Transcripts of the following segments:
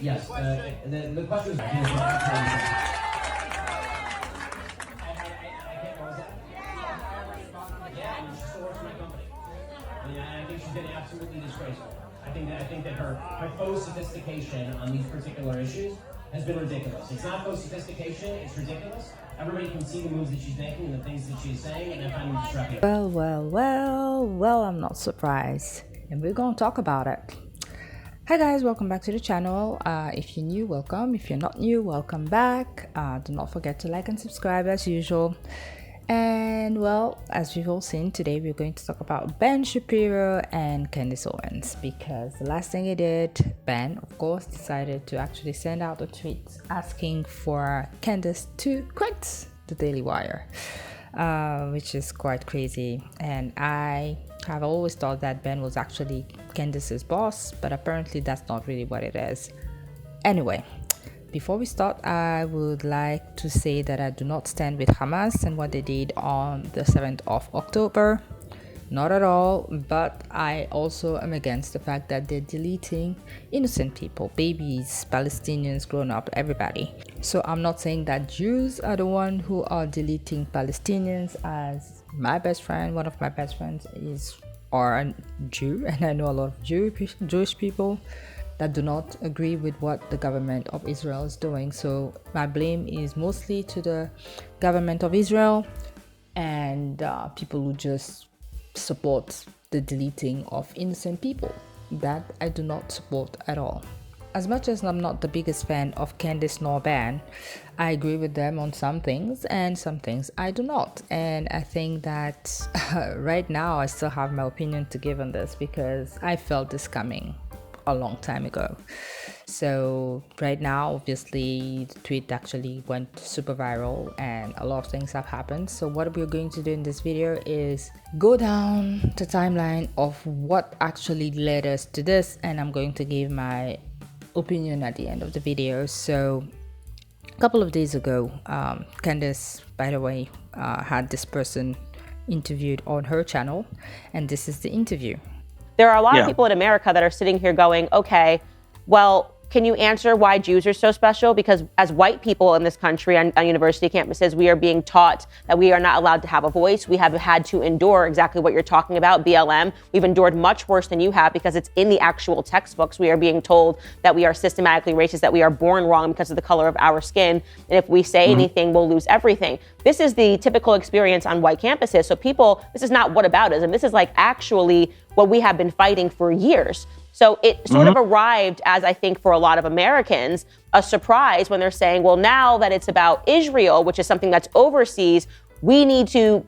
Yes, the question was... I can't Yeah, and she still works for my company. And I think she's been absolutely disgraceful. I think that her faux sophistication on these particular issues has been ridiculous. It's not faux sophistication, it's ridiculous. Everybody can see the moves that she's making and the things that she's saying, and I find them disruptive. Well, I'm not surprised. And we're going to talk about it. Hi guys, welcome back to the channel. If you're new, welcome. If you're not new, welcome back. Do not forget to like and subscribe as usual. And well, as we've all seen, today we're going to talk about Ben Shapiro and Candace Owens, because the last thing he did, Ben of course decided to actually send out a tweet asking for Candace to quit the Daily Wire, which is quite crazy. And I have always thought that Ben was actually Candace's boss, but apparently that's not really what it is. Anyway, before we start, I would like to say that I do not stand with Hamas and what they did on the 7th of October. Not at all, but I also am against the fact that they're deleting innocent people, babies, Palestinians, grown up, everybody. So I'm not saying that Jews are the one who are deleting Palestinians, as my best friend, one of my best friends are a Jew, and I know a lot of Jewish people that do not agree with what the government of Israel is doing. So my blame is mostly to the government of Israel and people who just support the deleting of innocent people. That I do not support at all. As much as I'm not the biggest fan of Candace nor Ben, I agree with them on some things and some things I do not. And I think that right now I still have my opinion to give on this, because I felt this coming a long time ago. So right now, obviously, the tweet actually went super viral and a lot of things have happened. So what we're going to do in this video is go down the timeline of what actually led us to this, and I'm going to give my opinion at the end of the video. So a couple of days ago, Candace, by the way, had this person interviewed on her channel, and this is the interview. There are a lot of people in America that are sitting here going, okay, well, can you answer why Jews are so special? Because as white people in this country on university campuses, we are being taught that we are not allowed to have a voice. We have had to endure exactly what you're talking about, BLM. We've endured much worse than you have, because it's in the actual textbooks. We are being told that we are systematically racist, that we are born wrong because of the color of our skin. And if we say anything, we'll lose everything. This is the typical experience on white campuses. So people, this is not whataboutism. This is like actually what we have been fighting for years. So it sort of arrived as, I think, for a lot of Americans, a surprise when they're saying, well, now that it's about Israel, which is something that's overseas, we need to,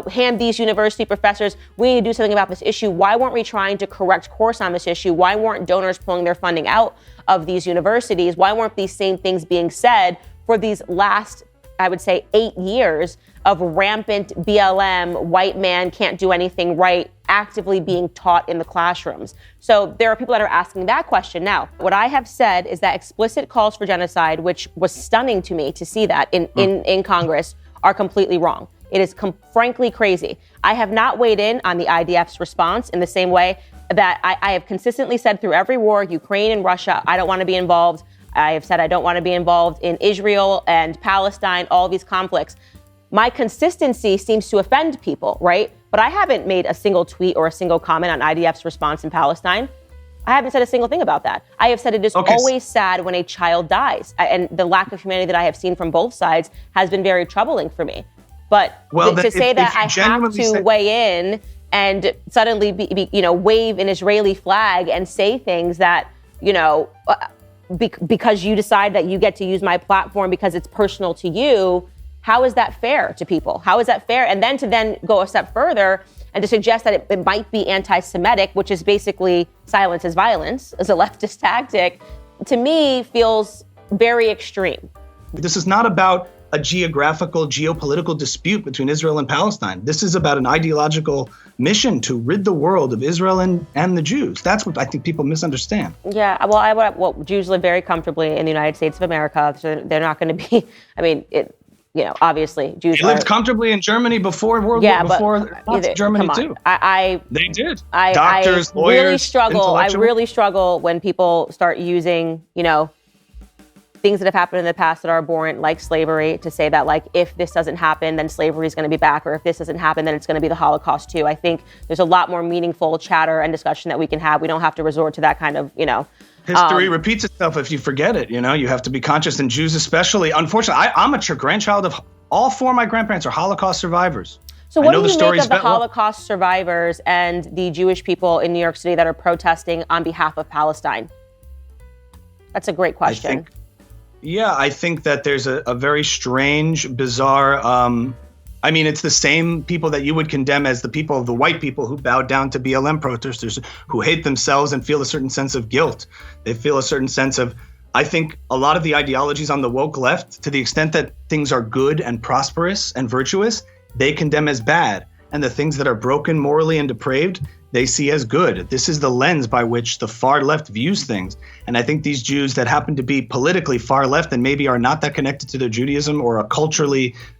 hand these university professors, we need to do something about this issue. Why weren't we trying to correct course on this issue? Why weren't donors pulling their funding out of these universities? Why weren't these same things being said for these last, I would say, 8 years of rampant BLM, white man can't do anything right, actively being taught in the classrooms? So there are people that are asking that question now. What I have said is that explicit calls for genocide, which was stunning to me to see that in Congress, are completely wrong. It is frankly crazy. I have not weighed in on the IDF's response in the same way that I have consistently said through every war, Ukraine and Russia, I don't want to be involved. I have said I don't want to be involved in Israel and Palestine, all these conflicts. My consistency seems to offend people, right? But I haven't made a single tweet or a single comment on IDF's response in Palestine. I haven't said a single thing about that. I have said it is always sad when a child dies. And the lack of humanity that I have seen from both sides has been very troubling for me. But to say that I have to weigh in and suddenly wave an Israeli flag and say things that, because you decide that you get to use my platform because it's personal to you, how is that fair to people? How is that fair? And then to go a step further and to suggest that it might be anti-Semitic, which is basically silence is violence, as a leftist tactic, to me feels very extreme. This is not about a geopolitical dispute between Israel and Palestine. This is about an ideological mission to rid the world of Israel and the Jews. That's what I think people misunderstand. Yeah, well, Jews live very comfortably in the United States of America, so they're not going to be, obviously Jews They lived comfortably in Germany before Germany come on. too. They did. Doctors, lawyers, I really struggle when people start using, things that have happened in the past that are abhorrent, like slavery, to say that, like, if this doesn't happen, then slavery is going to be back, or if this doesn't happen, then it's going to be the Holocaust too. I think there's a lot more meaningful chatter and discussion that we can have. We don't have to resort to that kind of, History repeats itself if you forget it. You have to be conscious, and Jews especially. Unfortunately, I'm a grandchild of all four of my grandparents are Holocaust survivors. So what do you make of the Holocaust survivors and the Jewish people in New York City that are protesting on behalf of Palestine? That's a great question. I think that there's a very strange, bizarre, it's the same people that you would condemn as the people, the white people who bowed down to BLM protesters, who hate themselves and feel a certain sense of guilt. They feel a certain sense of, I think a lot of the ideologies on the woke left, to the extent that things are good and prosperous and virtuous, they condemn as bad. And the things that are broken, morally and depraved, they see as good. This is the lens by which the far left views things. And I think these Jews that happen to be politically far left and maybe are not that connected to their Judaism or are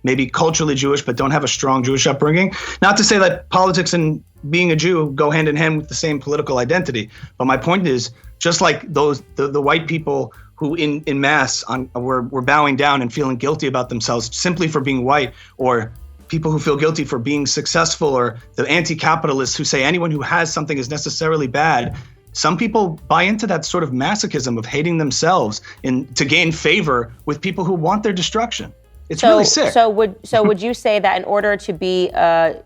maybe culturally Jewish, but don't have a strong Jewish upbringing. Not to say that politics and being a Jew go hand in hand with the same political identity. But my point is, just like the white people who in mass were bowing down and feeling guilty about themselves simply for being white, or people who feel guilty for being successful, or the anti-capitalists who say anyone who has something is necessarily bad. Some people buy into that sort of masochism of hating themselves to gain favor with people who want their destruction. It's really sick. So would you say that in order to be a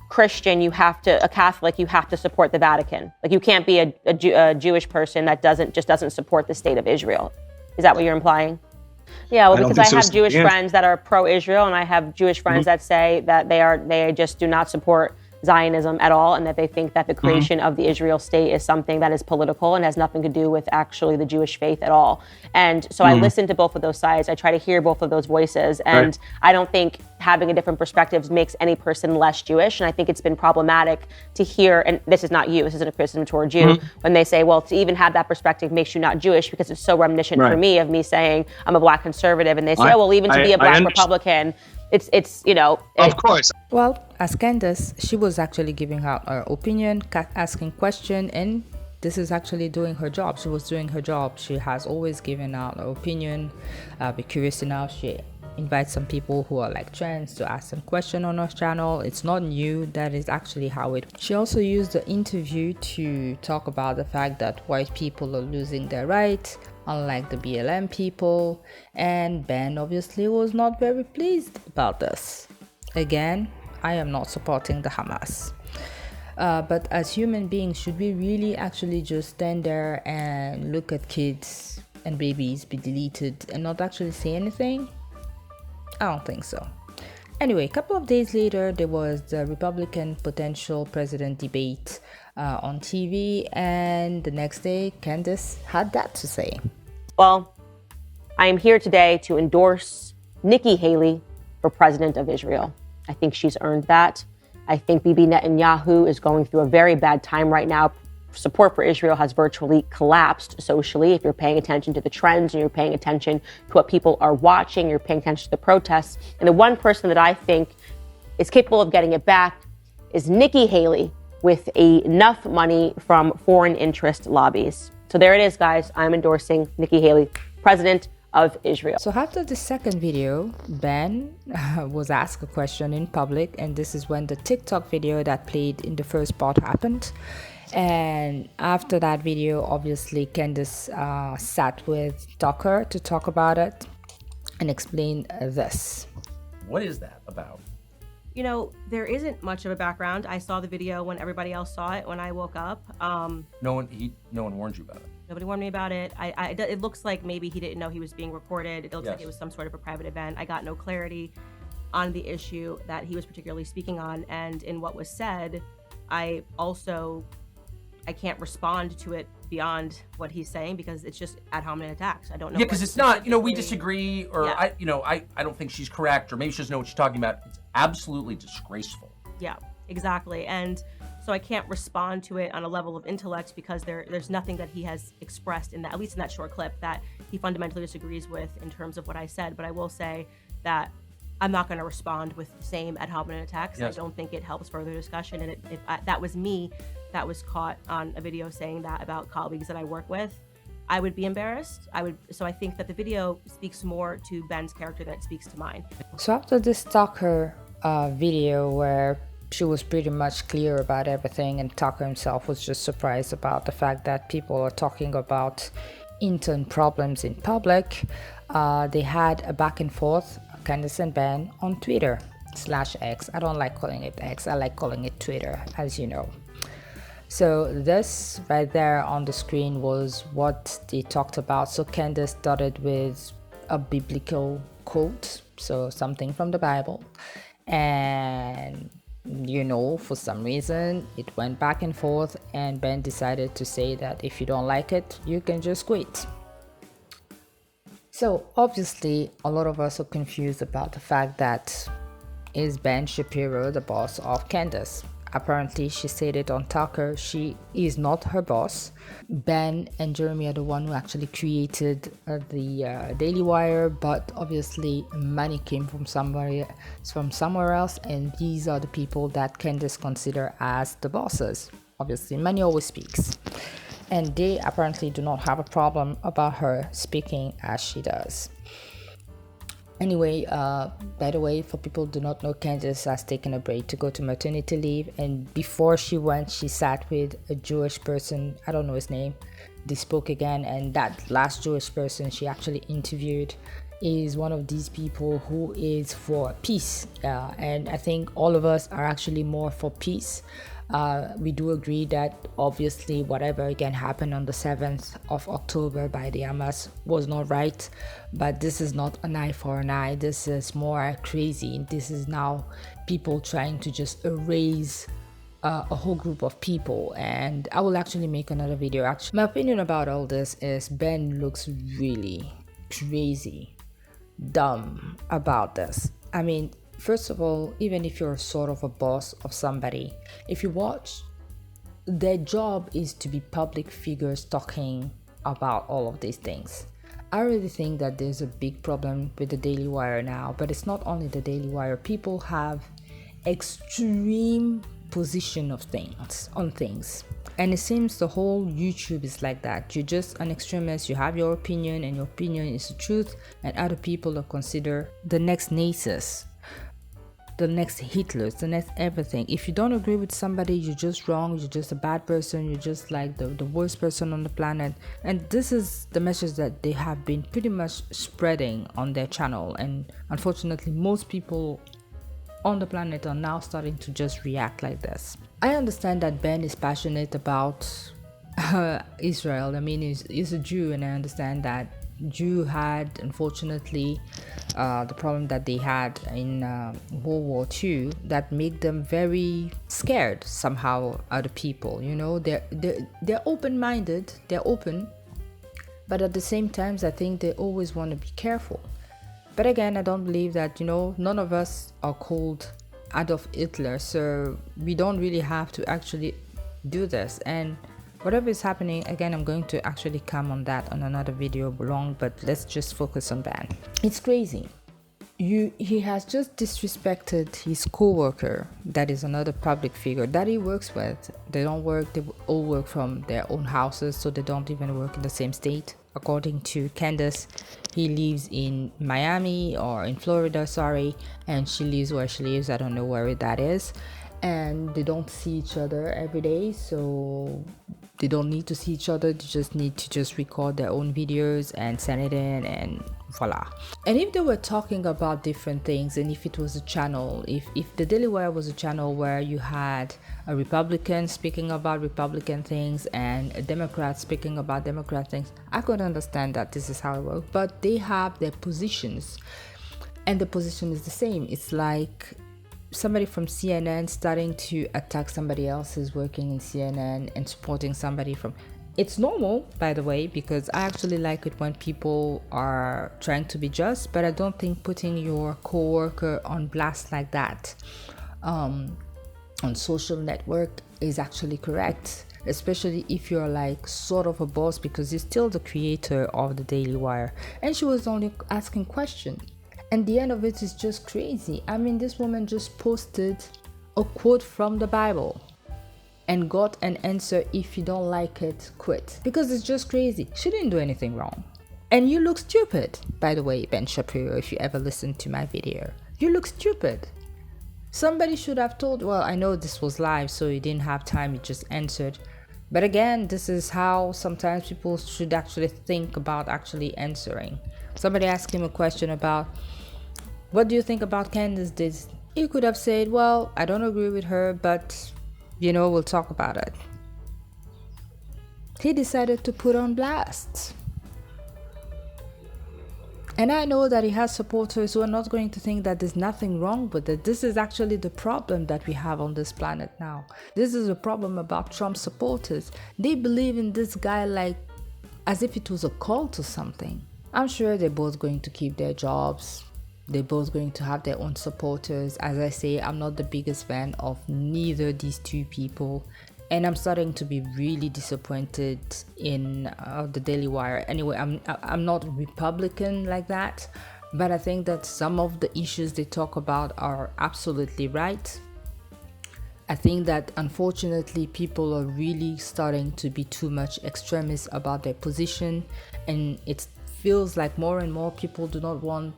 Christian, a Catholic, you have to support the Vatican? Like, you can't be a Jewish person that doesn't support the state of Israel. Is that what you're implying? Yeah, well, because I have Jewish friends that are pro-Israel, and I have Jewish friends that say that they just do not support Zionism at all, and that they think that the creation of the Israel state is something that is political and has nothing to do with actually the Jewish faith at all. And so I listen to both of those sides. I try to hear both of those voices, and I don't think having a different perspective makes any person less Jewish. And I think it's been problematic to hear, and this is not you, this isn't a criticism toward you, when they say, well, to even have that perspective makes you not Jewish, because it's so reminiscent for me of me saying I'm a black conservative, and they say, even to be a black Republican, it's Of course. Well, as Candace, she was actually giving out her opinion, asking questions, and this is actually doing her job. She was doing her job. She has always given out her opinion. Be curious enough, she invites some people who are like trends to ask some question on her channel. It's not new. That is actually how it. She also used the interview to talk about the fact that white people are losing their rights, unlike the BLM people, and Ben obviously was not very pleased about this. Again, I am not supporting the Hamas. But as human beings, should we really actually just stand there and look at kids and babies be deleted and not actually say anything? I don't think so. Anyway, a couple of days later, there was the Republican potential president debate on TV, and the next day, Candace had that to say. Well, I am here today to endorse Nikki Haley for president of Israel. I think she's earned that. I think Bibi Netanyahu is going through a very bad time right now. Support for Israel has virtually collapsed socially. If you're paying attention to the trends and you're paying attention to what people are watching, you're paying attention to the protests. And the one person that I think is capable of getting it back is Nikki Haley, with enough money from foreign interest lobbies. So there it is, guys. I'm endorsing Nikki Haley, president of Israel. So after the second video, Ben was asked a question in public, and this is when the TikTok video that played in the first part happened. And after that video, obviously Candace sat with Tucker to talk about it and explain this. What is that about? There isn't much of a background. I saw the video when everybody else saw it when I woke up. No one warned you about it. Nobody warned me about it. It looks like maybe he didn't know he was being recorded. It looks like it was some sort of a private event. I got no clarity on the issue that he was particularly speaking on. And in what was said, I can't respond to it beyond what he's saying, because it's just ad hominem attacks. I don't know. Yeah, because it's not, we disagree, or I don't think she's correct, or maybe she doesn't know what she's talking about. It's absolutely disgraceful. Yeah, exactly. And so I can't respond to it on a level of intellect, because there's nothing that he has expressed at least in that short clip, that he fundamentally disagrees with in terms of what I said. But I will say that I'm not going to respond with the same ad hominem attacks. Yes. I don't think it helps further discussion. And if that was me that was caught on a video saying that about colleagues that I work with, I would be embarrassed. So I think that the video speaks more to Ben's character than it speaks to mine. So after this Tucker video where she was pretty much clear about everything, and Tucker himself was just surprised about the fact that people are talking about intern problems in public, they had a back and forth, Candace and Ben, on Twitter/X. I don't like calling it X, I like calling it Twitter, as you know. So this right there on the screen was what they talked about. So Candace started with a biblical quote, so something from the Bible, and for some reason it went back and forth, and Ben decided to say that if you don't like it, you can just quit. So obviously a lot of us are confused about the fact that, is Ben Shapiro the boss of Candace? Apparently she said it on Tucker, she is not her boss. Ben and Jeremy are the one who actually created the Daily Wire, but obviously money came from somewhere else, and these are the people that Candace consider as the bosses. Obviously money always speaks, and they apparently do not have a problem about her speaking as she does. Anyway, by the way, for people who do not know, Candace has taken a break to go to maternity leave, and before she went, she sat with a Jewish person, I don't know his name. They spoke again, and that last Jewish person she actually interviewed is one of these people who is for peace, and I think all of us are actually more for peace. We do agree that obviously whatever can happen on the 7th of October by the Hamas was not right, but this is not an eye for an eye. This is more crazy. This is now people trying to just erase a whole group of people, and I will actually make another video. Actually, my opinion about all this is Ben looks really crazy dumb about this. I mean, first of all, even if you're sort of a boss of somebody, if you watch, their job is to be public figures talking about all of these things. I really think that there's a big problem with the Daily Wire now, but it's not only the Daily Wire. People have extreme position of things on things, and it seems the whole YouTube is like that. You're just an extremist, you have your opinion, and your opinion is the truth, and other people are considered the next Nazis, the next Hitlers, the next everything. If you don't agree with somebody, you're just wrong, you're just a bad person, you're just like the worst person on the planet. And this is the message that they have been pretty much spreading on their channel, and unfortunately most people on the planet are now starting to just react like this. I understand that Ben is passionate about Israel. I mean, he's a Jew, and I understand that Jew had, unfortunately, the problem that they had in World War II that made them very scared somehow, other people. They're open-minded, they're open, but at the same time I think they always want to be careful. But again, I don't believe that, none of us are called Adolf Hitler, so we don't really have to actually do this. And whatever is happening, again, I'm going to actually come on that on another video long, but let's just focus on Ben. It's crazy. He has just disrespected his co-worker, that is another public figure that he works with. They don't work, they all work from their own houses, so they don't even work in the same state. According to Candace, he lives in Miami or in Florida, and she lives where she lives. I don't know where that is. And they don't see each other every day, so they don't need to see each other. They just need to record their own videos and send it in, and voila. And if they were talking about different things, and if it was a channel, if the Daily Wire was a channel where you had a Republican speaking about Republican things and a Democrat speaking about Democrat things, I could understand that this is how it works. But they have their positions, and the position is the same. It's like somebody from CNN starting to attack somebody else who's working in CNN and supporting somebody from... It's normal, by the way, because I actually like it when people are trying to be just, but I don't think putting your co-worker on blast like that on social network is actually correct, especially if you're like sort of a boss, because you're still the creator of the Daily Wire. And she was only asking questions. And the end of it is just crazy. I mean, this woman just posted a quote from the Bible and got an answer: if you don't like it, quit. Because it's just crazy. She didn't do anything wrong. And you look stupid, by the way, Ben Shapiro, if you ever listened to my video. You look stupid. Somebody should have told, well, I know this was live, so you didn't have time, you just answered. But again, this is how sometimes people should actually think about actually answering. Somebody asked him a question about, what do you think about Candace? He could have said, well, I don't agree with her, but, we'll talk about it. He decided to put on blast. And I know that he has supporters who are not going to think that there's nothing wrong with it. This is actually the problem that we have on this planet now. This is a problem about Trump supporters. They believe in this guy like as if it was a cult or something. I'm sure they're both going to keep their jobs. They're both going to have their own supporters. As I say, I'm not the biggest fan of neither these two people. And I'm starting to be really disappointed in the Daily Wire. Anyway, I'm not Republican like that, but I think that some of the issues they talk about are absolutely right. I think that unfortunately people are really starting to be too much extremist about their position, and it feels like more and more people do not want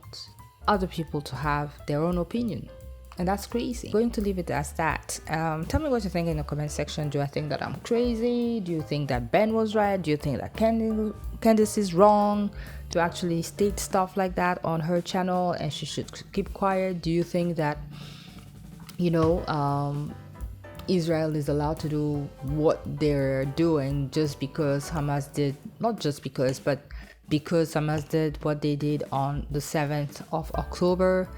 other people to have their own opinion. And that's crazy. I'm going to leave it as that. Tell me what you think in the comment section. Do I think that I'm crazy? Do you think that Ben was right? Do you think that Candace is wrong to actually state stuff like that on her channel and she should keep quiet? Do you think that, Israel is allowed to do what they're doing just because Hamas did, not just because, but because Hamas did what they did on the 7th of October?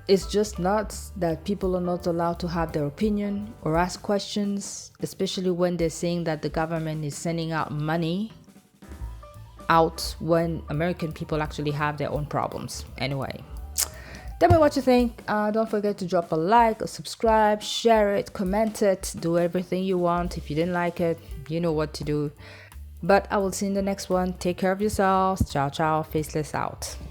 It's just nuts that people are not allowed to have their opinion or ask questions, especially when they're saying that the government is sending out money out when American people actually have their own problems. Anyway, tell me what you think. Don't forget to drop a like, a subscribe, share it, comment it, do everything you want. If you didn't like it, you know what to do. But I will see you in the next one. Take care of yourselves. Ciao, ciao. Faceless out.